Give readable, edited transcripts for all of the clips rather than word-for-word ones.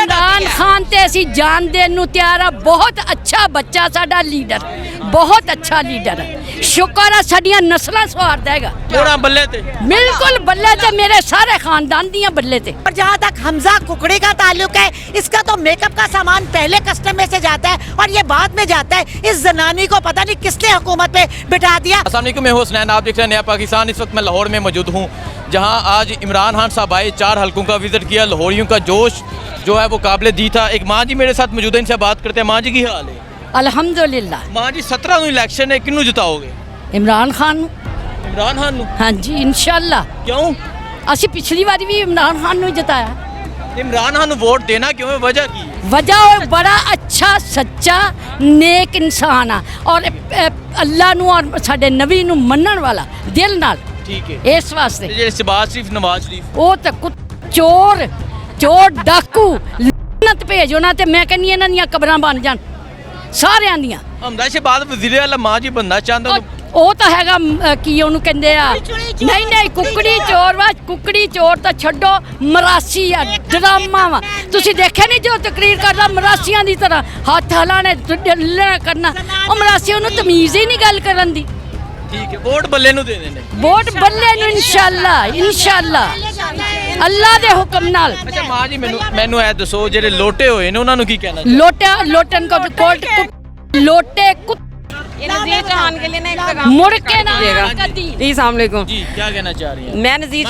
इमरान खान ते असी जान देन नूं तैयार आ। बहुत अच्छा बच्चा साडा लीडर, बहुत अच्छा लीडर है। शुक्र है साडियां नस्लां सवार देगा। थोड़ा बल्ले ते बिल्कुल बल्ले ते मेरे सारे खानदान दियां बल्ले ते। और जहाँ तक हमजा कुकड़ी का ताल्लुक है, इसका तो मेकअप का सामान पहले कस्टम में से जाता है और ये बाद में जाता है। इस जनानी को पता नहीं किसने हुकूमत पे बिठा दिया। अस्सलाम वालेकुम, मैं हूं हुसनैन, आप देख रहे हैं नया पाकिस्तान। इस वक्त मैं लाहौर में मौजूद हूं, जहां आज इमरान खान साहब आए, 4 हलकों का विजिट किया। लाहौरियों का जोश जो है वो काबिल दी था। एक माँ जी मेरे साथ मौजूद है, इनसे बात करते हैं। माँ जी की हाल है? अल्हम्दुलिल्लाह। माँ जी 17 नूं इलेक्शन है, किन्नू जिताओगे? इमरान खान नूं। इमरान खान नूं? हाँ जी इंशाअल्लाह। क्यों? असी पिछली बार भी इमरान खान नूं जिताया। इमरान खान नूं वोट देना क्यों है, वजह की? वजह और बड़ा अच्छा सच्चा नेक इंसान आ और अल्लाह नूं और साडे नबी नूं मनण वाला दिल नाल। ठीक है, इस वास्ते जे शहबाज शरीफ, नवाज शरीफ, ਉਹ ਤਾਂ ਚੋਰ ਚੋਰ ਡਾਕੂ ਲਨਤ ਭੇਜੋ ਨਾ ਤੇ ਮੈਂ ਕਹਿੰਨੀ ਇਹਨਾਂ ਦੀਆਂ ਕਬਰਾਂ ਬਣ ਜਾਣ ਸਾਰਿਆਂ ਦੀਆਂ। हमदा शहबाज वजीर आला माँ जी बनना चाहता हूं। ਉਹ ਤਾਂ ਹੈਗਾ ਕੀ ਉਹਨੂੰ ਕਹਿੰਦੇ ਆ, ਨਹੀਂ ਨਹੀਂ ਕੁੱਕੜੀ ਚੋਰ ਵਾ, ਕੁੱਕੜੀ ਚੋਰ ਤਾਂ ਛੱਡੋ, ਮਰਾਸੀ ਆ, ਡਰਾਮਾ ਵਾ। ਤੁਸੀਂ ਦੇਖਿਆ ਨਹੀਂ ਜੋ ਤਕਰੀਰ ਕਰਦਾ ਮਰਾਸੀਆਂ ਦੀ ਤਰ੍ਹਾਂ ਹੱਥ ਹਲਾਣੇ ਢਿੱਲਾ ਕਰਨਾ, ਉਹ ਮਰਾਸੀ ਉਹਨੂੰ ਤਮੀਜ਼ ਹੀ ਨਹੀਂ ਗੱਲ ਕਰਨ ਦੀ। ठीक है, वोट बल्ले नूं दे देने। ਵੋਟ ਬੱਲੇ ਨੂੰ ਇਨਸ਼ਾਅੱਲਾ ਇਨਸ਼ਾਅੱਲਾ ਅੱਲਾ ਦੇ ਹੁਕਮ ਨਾਲ। अच्छा माँ जी मैनू ऐ दसो, जेडे लोटे होए ने उन्हां नूं की कहना चाहते? लोटा लोटन को कोट लोटे कुत नज़ीर चौहान के लिए ना एक पैगाम मुड़ के ना कदी। जी अस्सलाम वालेकुम। जी क्या कहना चाह रही हैं? मैं नज़ीर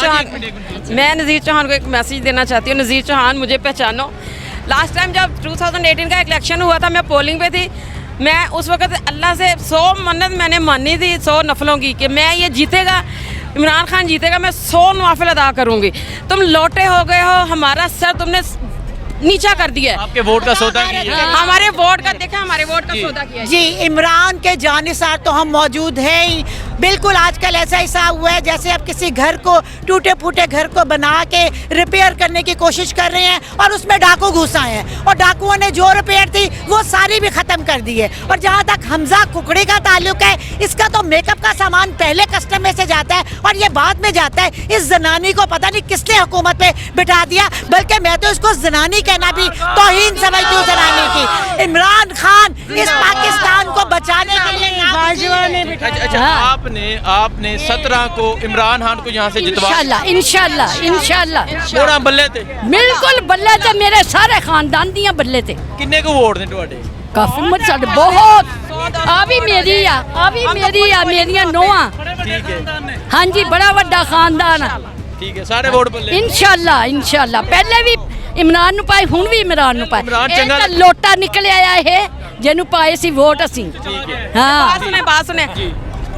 चौहान को एक मैसेज देना चाहती हूँ। नज़ीर चौहान, मुझे पहचानो। लास्ट टाइम जब 2018 का इलेक्शन हुआ था, मैं पोलिंग पे थी। मैं उस वक्त अल्लाह से 100 मन्नत मैंने मानी थी, 100 नफलों की, कि मैं ये जीतेगा, इमरान खान जीतेगा, मैं 100 नवाफिल अदा करूँगी। तुम लोटे हो गए हो, हमारा सर तुमने नीचा कर दिया है। आपके वोट का सौदा किया है? हमारे वोट का देखा, हमारे वोट का सौदा किया है। जी, इमरान के जानिसार तो हम मौजूद हैं ही। बिल्कुल आजकल ऐसा हिसाब हुआ है जैसे अब किसी घर को, टूटे फूटे घर को बना के रिपेयर करने की कोशिश कर रहे हैं और उसमें डाकू घुस आए हैं और डाकुओं ने जो रिपेयर थी वो सारी भी ख़त्म कर दी है। और जहाँ तक हमजा कुकड़ी का ताल्लुक है, इसका तो मेकअप का सामान पहले कस्टम में से जाता है और ये बाद में जाता है। इस जनानी को पता नहीं किसने हुकूमत पे बिठा दिया, बल्कि मैं तो इसको जनानी कहना भी तौहीन समझती हूँ जनानी की। इमरान खान इस पाकिस्तान को बचाने के लिए अच्छा, आपने 17 को इमरान खान को यहाँ से जितवा इंशाअल्लाह इंशाअल्लाह इंशाअल्लाह थोड़ा बल्ले ते बिल्कुल बल्ले ते मेरे सारे खानदान दियां बल्ले ते। किन्ने को वोट ने तुहाडे? काफी मत साडे बहुत आ भी मेरी आ मेरियां नोआं। ठीक है, हाँ जी, बड़ा वड्डा खानदान है। ठीक है, सारे वोट बल्ले। इंशाअल्लाह इंशाअल्लाह पहले भी इमरान ਨੂੰ ਪਾਏ, ਹੁਣ ਵੀ ਇਮਰਾਨ ਨੂੰ ਪਾਏ। इमरान ਇਹ चंगा ਤਾਂ ਲੋਟਾ ਨਿਕਲਿਆ ਆ ਇਹ ਜਿਹਨੂੰ ਪਾਏ ਸੀ वोट ਅਸੀਂ। ठीक है, हाँ बात सुने।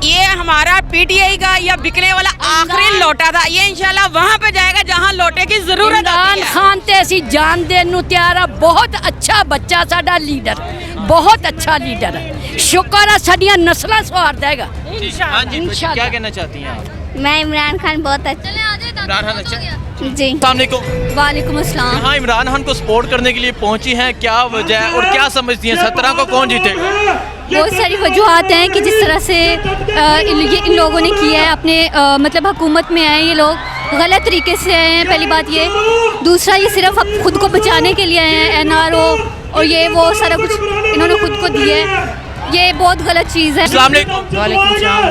ये हमारा पीटीआई का या बिकने वाला आखिरी लोटा था। ये इंशाल्लाह वहाँ पे जाएगा जहाँ लोटे की जरूरत इमरान है। खान ते असी जान देन नूं तैयार आ। बहुत अच्छा बच्चा साडा लीडर, बहुत अच्छा लीडर है। शुक्र है साडियां नस्लां सवार देगा। हाँ जी, इंशाअल्लाह। क्या कहना चाहती हैं आप? मैं इमरान खान बहुत अच्छा। इमरान खान अच्छा? जी अस्सलाम वालेकुम। वालेकुम अस्सलाम। यहाँ इमरान खान को सपोर्ट करने के लिए पहुंची हैं, क्या वजह है और क्या समझती हैं 17 को कौन जीतेगा? बहुत सारी वजूहत हैं कि जिस तरह से इन लोगों ने किया है अपने मतलब हुकूमत में आए ये लोग गलत तरीके से आए हैं, पहली बात ये। दूसरा, ये सिर्फ अब खुद को बचाने के लिए आए हैं, NRO और ये वो सारा कुछ इन्होंने खुद को दिया है। ये बहुत गलत चीज़ है। अस्सलाम वालेकुम। वालेकुम सलाम।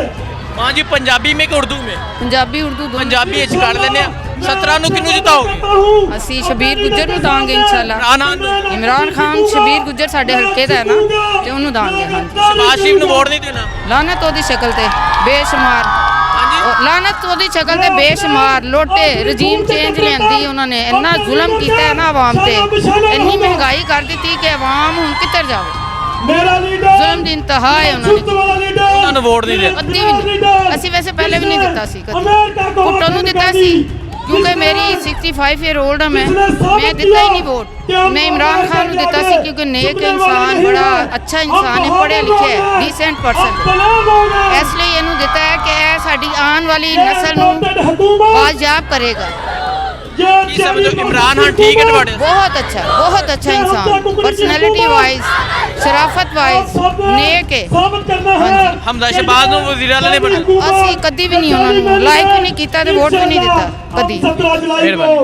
हाँ जी, पंजाबी में कि उर्दू में? पंजाबी उर्दू दोनों। पंजाबी कर लेने 17 ਨੂੰ ਕਿਹਨੂੰ ਜਿਤਾਓਗੇ? ਅਸੀਂ ਸ਼ਬੀਰ ਗੁੱਜਰ ਨੂੰ ਦਾਂਗੇ ਇੰਸ਼ਾਅੱਲਾ। ਇਮਰਾਨ ਖਾਨ ਨੂੰ? ਇਮਰਾਨ ਖਾਨ ਸ਼ਬੀਰ ਗੁੱਜਰ ਸਾਡੇ ਹਲਕੇ ਦਾ ਹੈ ਨਾ, ਤੇ ਉਹਨੂੰ ਦਾਂਗੇ। ਹਾਂਜੀ, ਸ਼ਹਬਾਜ਼ ਸ਼ਰੀਫ ਨੂੰ ਵੋਟ ਨਹੀਂ ਦੇਣਾ? ਲਾਨਤ ਉਹਦੀ ਸ਼ਕਲ ਤੇ ਬੇਸ਼ੁਮਾਰ, ਹਾਂਜੀ, ਲਾਨਤ ਉਹਦੀ ਸ਼ਕਲ ਤੇ ਬੇਸ਼ੁਮਾਰ ਲੋਟੇ। ਰਜੀਮ ਚੇਂਜ ਲਿਆਂਦੀ ਉਹਨਾਂ ਨੇ, ਇੰਨਾ ਜ਼ੁਲਮ ਕੀਤਾ ਹੈ ਨਾ ਆਵਾਮ ਤੇ, ਇੰਨੀ ਮਹਿੰਗਾਈ ਕਰ ਦਿੱਤੀ ਕਿ ਆਵਾਮ ਹੁਣ ਕਿੱਧਰ ਜਾਵੇ। ਜ਼ੁਲਮ ਦੀ ਇੰਤਹਾ ਹੈ ਉਹਨਾਂ ਨੇ। ਉਹਨਾਂ ਨੂੰ ਵੋਟ ਨਹੀਂ ਦੇਣਾ? ਕਦੀ ਵੀ ਨਹੀਂ। ਅਸੀਂ ਵੈਸੇ ਪਹਿਲੇ ਵੀ ਨਹੀਂ ਦਿੱਤਾ ਸੀ, ਕਦੀ ਭੁੱਟੋ ਨੂੰ ਦਿੱਤਾ ਸੀ क्योंकि मेरी 65 ईयर ओल्ड है। मैं दिता ही नहीं वोट। मैं इमरान खान को दिता सी क्योंकि नेक इंसान, बड़ा अच्छा इंसान है, पढ़े लिखे है, डिसेंट पर्सन है। इसलिए इन्हों दिता है कि यह साड़ी आने वाली नस्ल नूं बाजियाब करेगा। ਕੀ ਸਮਝੋ इमरान खान ठीक है ਤੁਹਾਡੇ? बहुत अच्छा इंसान, पर्सनैलिटी वाइज, शराफत वाइज नेक है। हाँ जी, हमदा शहबाज ਨੂੰ ਵਜ਼ੀਰ ਆਲਾ ਨੇ ਬਣਾਇਆ? ਅਸੀਂ ਕਦੀ ਵੀ ਨਹੀਂ ਉਹਨਾਂ ਨੂੰ ਲਾਈਕ ਵੀ ਨਹੀਂ ਕੀਤਾ ਤੇ ਵੋਟ ਵੀ ਨਹੀਂ ਦਿੱਤਾ ਕਦੀ। ਮਿਹਰਬਾਨੀ।